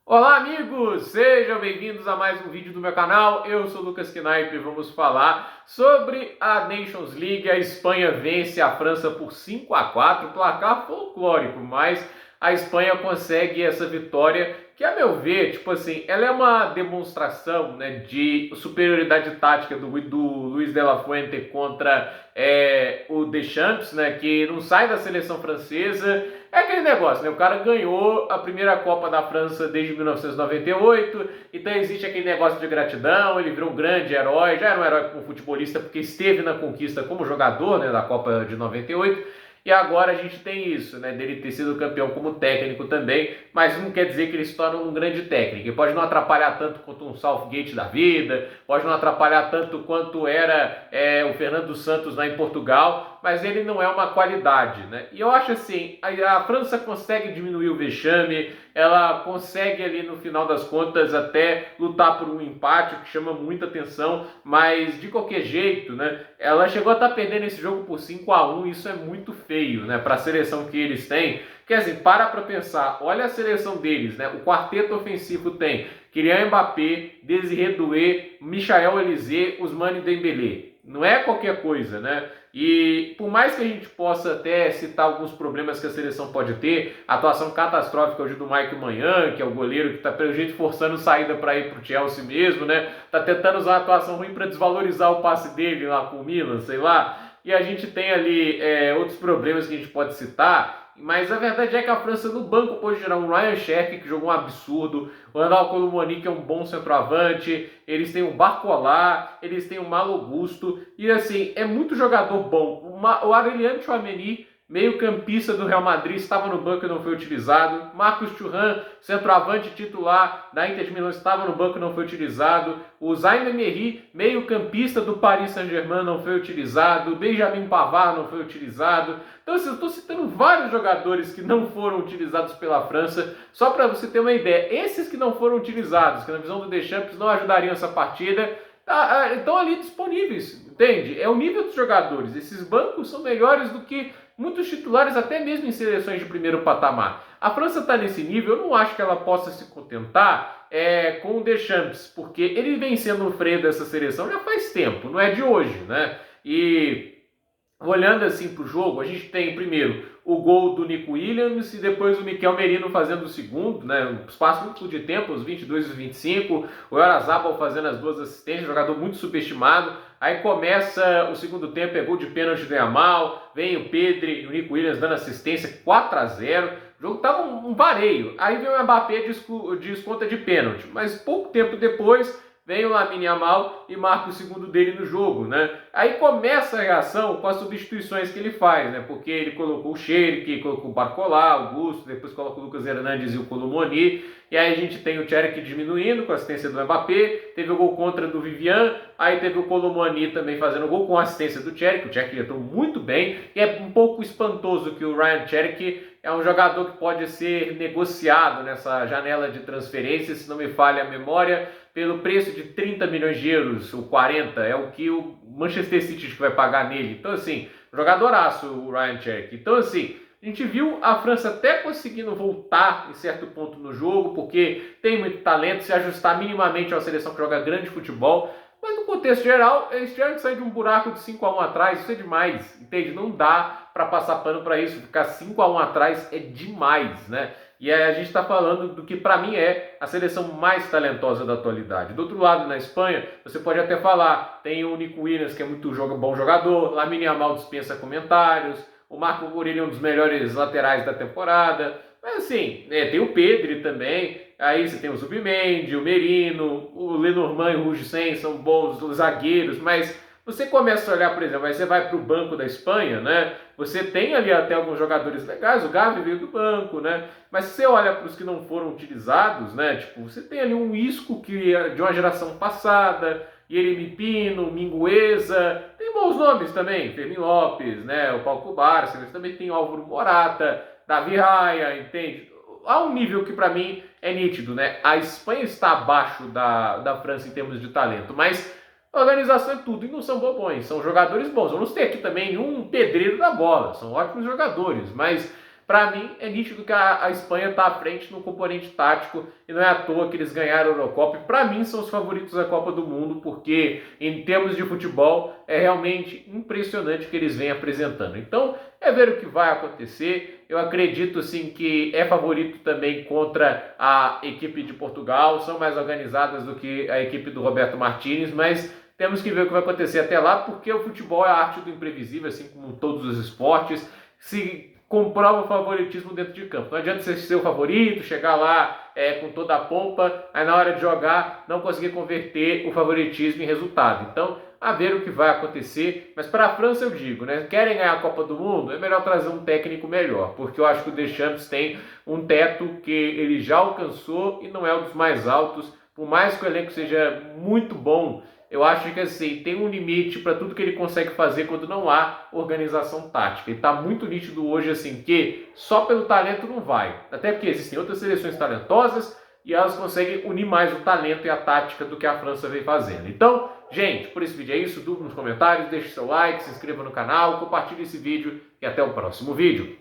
Olá amigos, sejam bem-vindos a mais um vídeo do meu canal. Eu sou o Lucas Knaip e vamos falar sobre a Nations League. A Espanha vence a França por 5-4, placar folclórico, mas a Espanha consegue essa vitória que, a meu ver, tipo assim, ela é uma demonstração, né, de superioridade tática do Luis de la Fuente contra o Deschamps, né, que não sai da seleção francesa. É aquele negócio, né? O cara ganhou a primeira Copa da França desde 1998, então existe aquele negócio de gratidão, ele virou um grande herói, já era um herói como futebolista porque esteve na conquista como jogador, né, da Copa de 98, e agora a gente tem isso, né, dele ter sido campeão como técnico também, mas não quer dizer que ele se torne um grande técnico. Ele pode não atrapalhar tanto quanto um Southgate da vida, pode não atrapalhar tanto quanto era o Fernando Santos lá em Portugal, mas ele não é uma qualidade, né? E eu acho assim, a França consegue diminuir o vexame, ela consegue ali no final das contas até lutar por um empate, que chama muita atenção, mas de qualquer jeito, né? Ela chegou a estar perdendo esse jogo por 5-1, isso é muito feio, né? Para a seleção que eles têm. Quer dizer, para pensar, olha a seleção deles, né? O quarteto ofensivo tem Kylian Mbappé, Désiré Doué, Michael Olise, Ousmane Dembélé. Não é qualquer coisa, né? E por mais que a gente possa até citar alguns problemas que a seleção pode ter, a atuação catastrófica hoje do Mike Maignan, que é o goleiro que está pelo jeito forçando saída para ir para o Chelsea mesmo, né? Tá tentando usar a atuação ruim para desvalorizar o passe dele lá com o Milan, sei lá. E a gente tem ali outros problemas que a gente pode citar, mas a verdade é que a França no banco pode gerar um Ryan Cherki, que jogou um absurdo, o Andal Colomoni, que é um bom centroavante, eles têm o Barcola, eles têm o Malo Gusto, e assim, é muito jogador bom. O Aurélien Tchouaméni, meio campista do Real Madrid, estava no banco e não foi utilizado. Marcus Thuram, centroavante titular da Inter de Milão, estava no banco e não foi utilizado. O Zayn Emery, meio campista do Paris Saint-Germain, não foi utilizado. Benjamin Pavard não foi utilizado. Então, assim, eu estou citando vários jogadores que não foram utilizados pela França, só para você ter uma ideia. Esses que não foram utilizados, que na visão do Deschamps não ajudariam essa partida, estão ali disponíveis, entende? É o nível dos jogadores. Esses bancos são melhores do que muitos titulares, até mesmo em seleções de primeiro patamar. A França está nesse nível, eu não acho que ela possa se contentar com o Deschamps, porque ele vem sendo o freio dessa seleção já faz tempo, não é de hoje, né? E olhando assim para o jogo, a gente tem primeiro o gol do Nico Williams e depois o Mikel Merino fazendo o segundo, né? Um espaço muito de tempo, os 22 e os 25, o Oyarzabal fazendo as duas assistências, jogador muito subestimado. Aí começa o segundo tempo, é gol de pênalti do Yamal, vem o Pedri e o Nico Williams dando assistência, 4-0. O jogo tava um vareio. Aí vem o Mbappé desconta de pênalti, mas pouco tempo depois vem o Lamine Yamal e marca o segundo dele no jogo, né? Aí começa a reação com as substituições que ele faz, né? Porque ele colocou o Cherki, colocou o Barcola, o Gusto, depois colocou o Lucas Hernandes e o Colomoni, e aí a gente tem o Cherki diminuindo com a assistência do Mbappé, teve o gol contra do Vivian, aí teve o Colomoni também fazendo o gol com a assistência do Cherki, o Cherki entrou muito bem, e é um pouco espantoso que o Ryan Cherki é um jogador que pode ser negociado nessa janela de transferência, se não me falha a memória, pelo preço de 30 milhões de euros, ou 40, é o que o Manchester City vai pagar nele. Então, assim, jogadoraço o Ryan Cherki. Então, assim, a gente viu a França até conseguindo voltar em certo ponto no jogo, porque tem muito talento, se ajustar minimamente a uma seleção que joga grande futebol, mas no contexto geral, eles tiveram que sair de um buraco de 5-1 atrás, isso é demais, entende? Não dá para passar pano para isso, ficar 5-1 atrás é demais, né? E aí a gente está falando do que para mim é a seleção mais talentosa da atualidade. Do outro lado, na Espanha, você pode até falar, tem o Nico Williams, que é muito bom jogador, Lamine Yamal dispensa comentários, o Marco Kurela é um dos melhores laterais da temporada, mas assim, tem o Pedri também, aí você tem o Zubimendi, o Merino, o Lenormand e o Rougisen são bons zagueiros, mas você começa a olhar, por exemplo, aí você vai para o banco da Espanha, né? Você tem ali até alguns jogadores legais, o Gavi veio do banco, né? Mas se você olha para os que não foram utilizados, né? Tipo, você tem ali um Isco que é de uma geração passada, Yeremi Pino, Mingueza, tem bons nomes também, Fermin Lopes, né? O Paulo Barça, também tem o Álvaro Morata, Davi Raya, entende? Há um nível que para mim é nítido, né? A Espanha está abaixo da França em termos de talento, mas a organização é tudo e não são bobões, são jogadores bons. Vamos ter aqui também um pedreiro da bola, são ótimos jogadores, mas para mim é nítido que a Espanha está à frente no componente tático e não é à toa que eles ganharam a Eurocopa. Para mim são os favoritos da Copa do Mundo, porque em termos de futebol é realmente impressionante o que eles vêm apresentando. Então é ver o que vai acontecer. Eu acredito sim que é favorito também contra a equipe de Portugal, são mais organizadas do que a equipe do Roberto Martínez, mas temos que ver o que vai acontecer até lá, porque o futebol é a arte do imprevisível, assim como todos os esportes. Se comprova o favoritismo dentro de campo. Não adianta você ser o favorito, chegar lá com toda a pompa, aí na hora de jogar não conseguir converter o favoritismo em resultado. Então, a ver o que vai acontecer. Mas para a França eu digo, né? Querem ganhar a Copa do Mundo? É melhor trazer um técnico melhor, porque eu acho que o Deschamps tem um teto que ele já alcançou e não é um dos mais altos. Por mais que o elenco seja muito bom, eu acho que assim, tem um limite para tudo que ele consegue fazer quando não há organização tática. E está muito nítido hoje assim que só pelo talento não vai. Até porque existem outras seleções talentosas e elas conseguem unir mais o talento e a tática do que a França vem fazendo. Então, gente, por esse vídeo é isso. Dúvida nos comentários, deixe seu like, se inscreva no canal, compartilhe esse vídeo e até o próximo vídeo.